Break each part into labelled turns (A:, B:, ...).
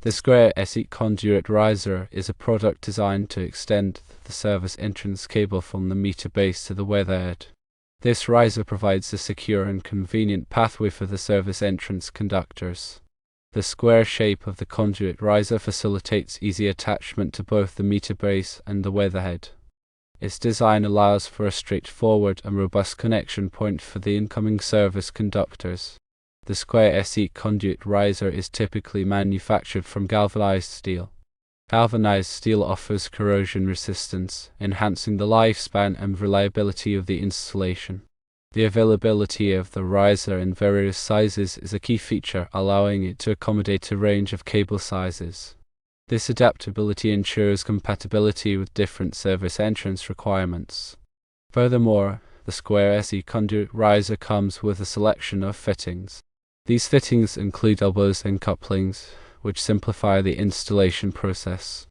A: The Square SE Conduit Riser is a product designed to extend the service entrance cable from the meter base to the weatherhead. This riser provides a secure and convenient pathway for the service entrance conductors. The square shape of the conduit riser facilitates easy attachment to both the meter base and the weatherhead. Its design allows for a straightforward and robust connection point for the incoming service conductors. The Square SE Conduit Riser is typically manufactured from galvanized steel. Galvanized steel offers corrosion resistance, enhancing the lifespan and reliability of the installation. The availability of the riser in various sizes is a key feature, allowing it to accommodate a range of cable sizes. This adaptability ensures compatibility with different service entrance requirements. Furthermore, the Square SE Conduit Riser comes with a selection of fittings. These fittings include elbows and couplings, which simplify the installation process.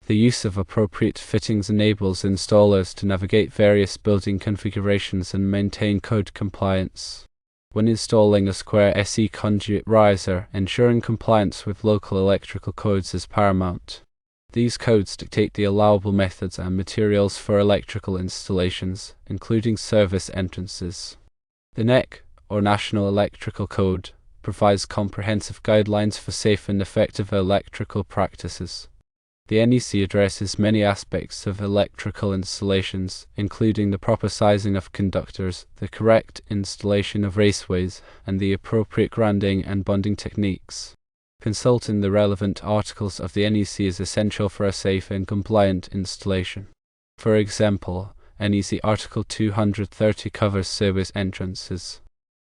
A: The use of appropriate fittings enables installers to navigate various building configurations and maintain code compliance. When installing a Square SE Conduit Riser, ensuring compliance with local electrical codes is paramount. These codes dictate the allowable methods and materials for electrical installations, including service entrances. The NEC, or National Electrical Code, provides comprehensive guidelines for safe and effective electrical practices. The NEC addresses many aspects of electrical installations, including the proper sizing of conductors, the correct installation of raceways, and the appropriate grounding and bonding techniques. Consulting the relevant articles of the NEC is essential for a safe and compliant installation. For example, NEC Article 230 covers service entrances.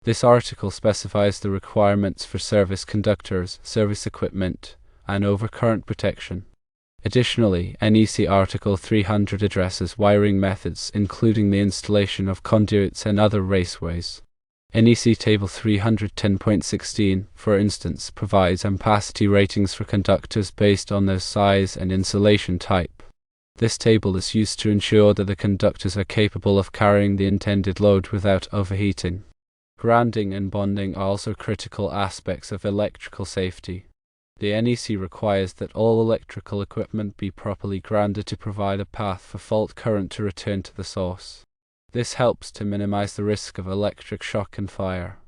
A: This article specifies the requirements for service conductors, service equipment, and overcurrent protection. Additionally, NEC Article 300 addresses wiring methods, including the installation of conduits and other raceways. NEC Table 310.16, for instance, provides ampacity ratings for conductors based on their size and insulation type. This table is used to ensure that the conductors are capable of carrying the intended load without overheating. Grounding and bonding are also critical aspects of electrical safety. The NEC requires that all electrical equipment be properly grounded to provide a path for fault current to return to the source. This helps to minimize the risk of electric shock and fire.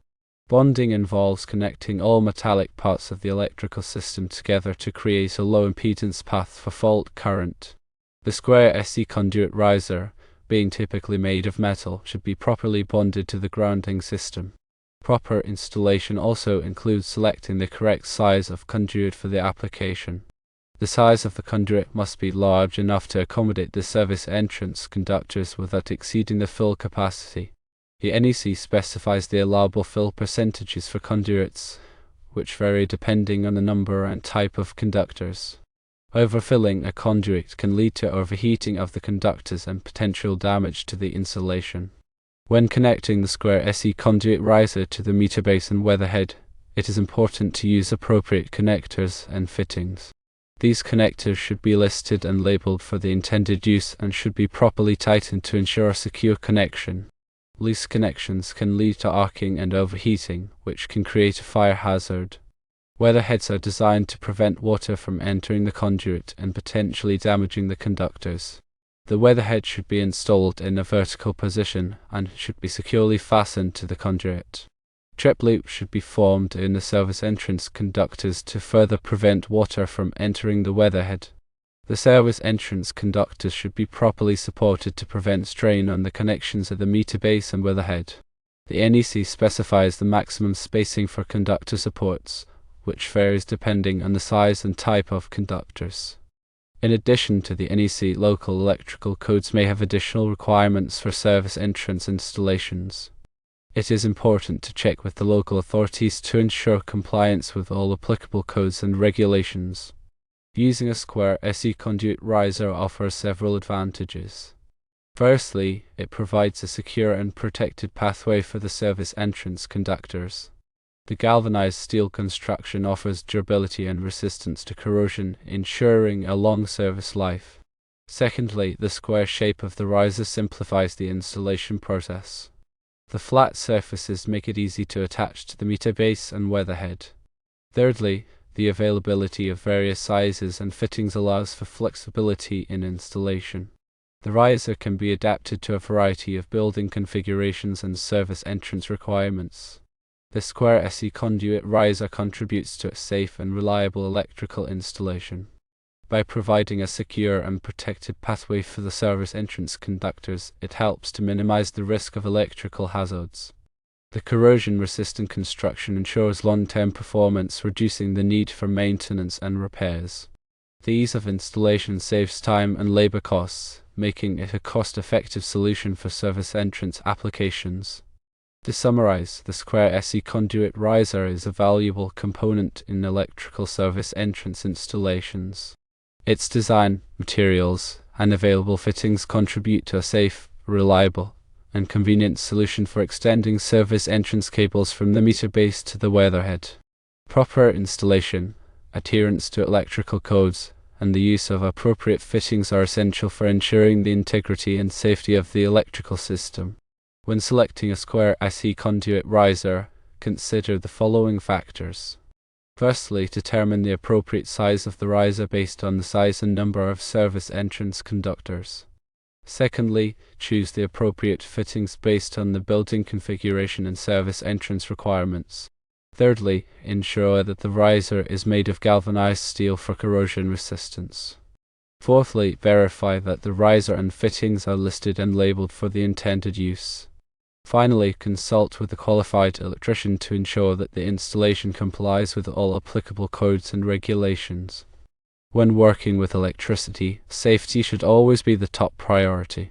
A: Bonding involves connecting all metallic parts of the electrical system together to create a low impedance path for fault current. The Square SE Conduit Riser, being typically made of metal, should be properly bonded to the grounding system. Proper installation also includes selecting the correct size of conduit for the application. The size of the conduit must be large enough to accommodate the service entrance conductors without exceeding the fill capacity. The NEC specifies the allowable fill percentages for conduits, which vary depending on the number and type of conductors. Overfilling a conduit can lead to overheating of the conductors and potential damage to the insulation. When connecting the Square SE Conduit Riser to the meter base and weatherhead, it is important to use appropriate connectors and fittings. These connectors should be listed and labeled for the intended use and should be properly tightened to ensure a secure connection. Loose connections can lead to arcing and overheating, which can create a fire hazard. Weatherheads are designed to prevent water from entering the conduit and potentially damaging the conductors. The weatherhead should be installed in a vertical position and should be securely fastened to the conduit. Trip loops should be formed in the service entrance conductors to further prevent water from entering the weatherhead. The service entrance conductors should be properly supported to prevent strain on the connections of the meter base and weatherhead. The NEC specifies the maximum spacing for conductor supports, which varies depending on the size and type of conductors. In addition to the NEC, local electrical codes may have additional requirements for service entrance installations. It is important to check with the local authorities to ensure compliance with all applicable codes and regulations. Using a Square SE Conduit Riser offers several advantages. Firstly, it provides a secure and protected pathway for the service entrance conductors. The galvanized steel construction offers durability and resistance to corrosion, ensuring a long service life. Secondly, the square shape of the riser simplifies the installation process. The flat surfaces make it easy to attach to the meter base and weatherhead. Thirdly, The availability of various sizes and fittings allows for flexibility in installation. The riser can be adapted to a variety of building configurations and service entrance requirements. The Square SE Conduit Riser contributes to a safe and reliable electrical installation. By providing a secure and protected pathway for the service entrance conductors, it helps to minimize the risk of electrical hazards. The corrosion-resistant construction ensures long-term performance, reducing the need for maintenance and repairs. The ease of installation saves time and labor costs, making it a cost-effective solution for service entrance applications. To summarize, the Square SE Conduit Riser is a valuable component in electrical service entrance installations. Its design, materials, and available fittings contribute to a safe, reliable, and convenient solution for extending service entrance cables from the meter base to the weatherhead. Proper installation, adherence to electrical codes, and the use of appropriate fittings are essential for ensuring the integrity and safety of the electrical system. When selecting a Square SE Conduit Riser, consider the following factors. Firstly, determine the appropriate size of the riser based on the size and number of service entrance conductors. Secondly, choose the appropriate fittings based on the building configuration and service entrance requirements. Thirdly, ensure that the riser is made of galvanized steel for corrosion resistance. Fourthly, verify that the riser and fittings are listed and labeled for the intended use. Finally, consult with a qualified electrician to ensure that the installation complies with all applicable codes and regulations. When working with electricity, safety should always be the top priority.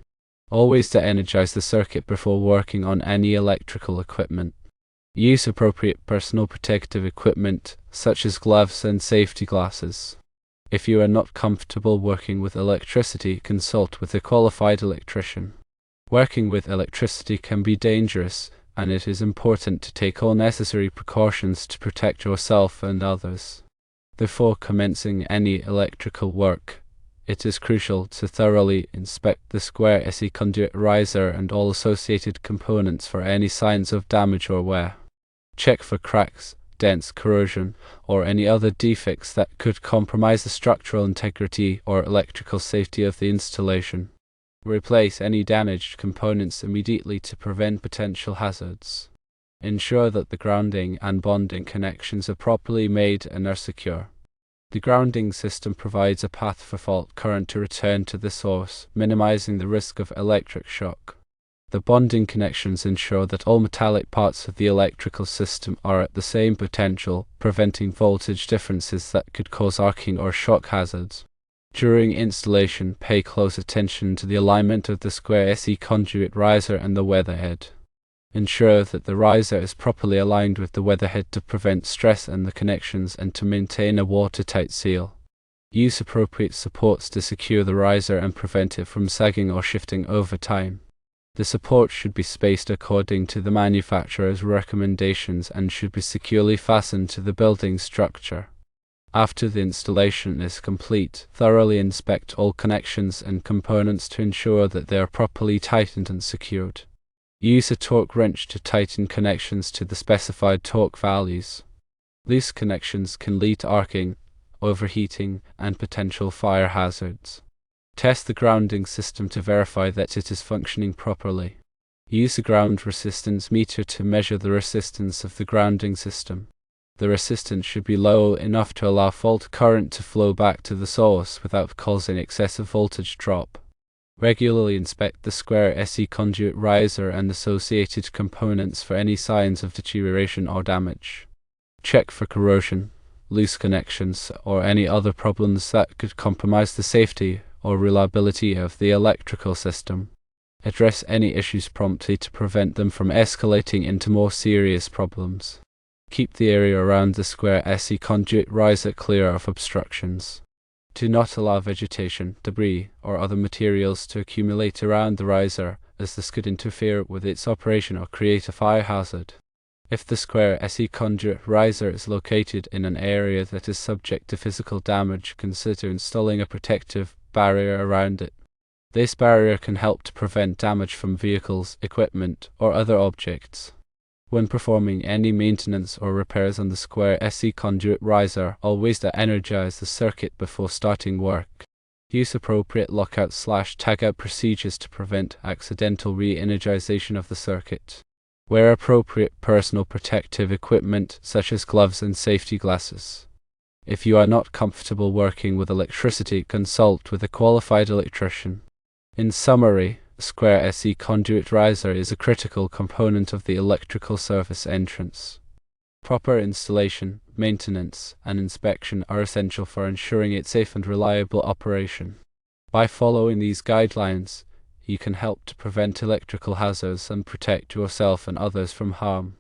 A: Always de-energize the circuit before working on any electrical equipment. Use appropriate personal protective equipment, such as gloves and safety glasses. If you are not comfortable working with electricity, consult with a qualified electrician. Working with electricity can be dangerous, and it is important to take all necessary precautions to protect yourself and others. Before commencing any electrical work, it is crucial to thoroughly inspect the Square SE Conduit Riser and all associated components for any signs of damage or wear. Check for cracks, dents, corrosion, or any other defects that could compromise the structural integrity or electrical safety of the installation. Replace any damaged components immediately to prevent potential hazards. Ensure that the grounding and bonding connections are properly made and are secure. The grounding system provides a path for fault current to return to the source, minimizing the risk of electric shock. The bonding connections ensure that all metallic parts of the electrical system are at the same potential, preventing voltage differences that could cause arcing or shock hazards. During installation, pay close attention to the alignment of the Square SE Conduit Riser and the weatherhead. Ensure that the riser is properly aligned with the weatherhead to prevent stress in the connections and to maintain a watertight seal. Use appropriate supports to secure the riser and prevent it from sagging or shifting over time. The support should be spaced according to the manufacturer's recommendations and should be securely fastened to the building structure. After the installation is complete, thoroughly inspect all connections and components to ensure that they are properly tightened and secured. Use a torque wrench to tighten connections to the specified torque values. Loose connections can lead to arcing, overheating, and potential fire hazards. Test the grounding system to verify that it is functioning properly. Use a ground resistance meter to measure the resistance of the grounding system. The resistance should be low enough to allow fault current to flow back to the source without causing excessive voltage drop. Regularly inspect the Square SE Conduit Riser and associated components for any signs of deterioration or damage. Check for corrosion, loose connections, or any other problems that could compromise the safety or reliability of the electrical system. Address any issues promptly to prevent them from escalating into more serious problems. Keep the area around the Square SE Conduit Riser clear of obstructions. Do not allow vegetation, debris, or other materials to accumulate around the riser, as this could interfere with its operation or create a fire hazard. If the Square SE Conduit Riser is located in an area that is subject to physical damage, consider installing a protective barrier around it. This barrier can help to prevent damage from vehicles, equipment, or other objects. When performing any maintenance or repairs on the Square SE Conduit Riser, always energize the circuit before starting work. Use appropriate lockout/tagout procedures to prevent accidental re-energization of the circuit. Wear appropriate personal protective equipment such as gloves and safety glasses. If you are not comfortable working with electricity, consult with a qualified electrician. In summary, the Square SE Conduit Riser is a critical component of the electrical service entrance. Proper installation, maintenance, and inspection are essential for ensuring its safe and reliable operation. By following these guidelines, you can help to prevent electrical hazards and protect yourself and others from harm.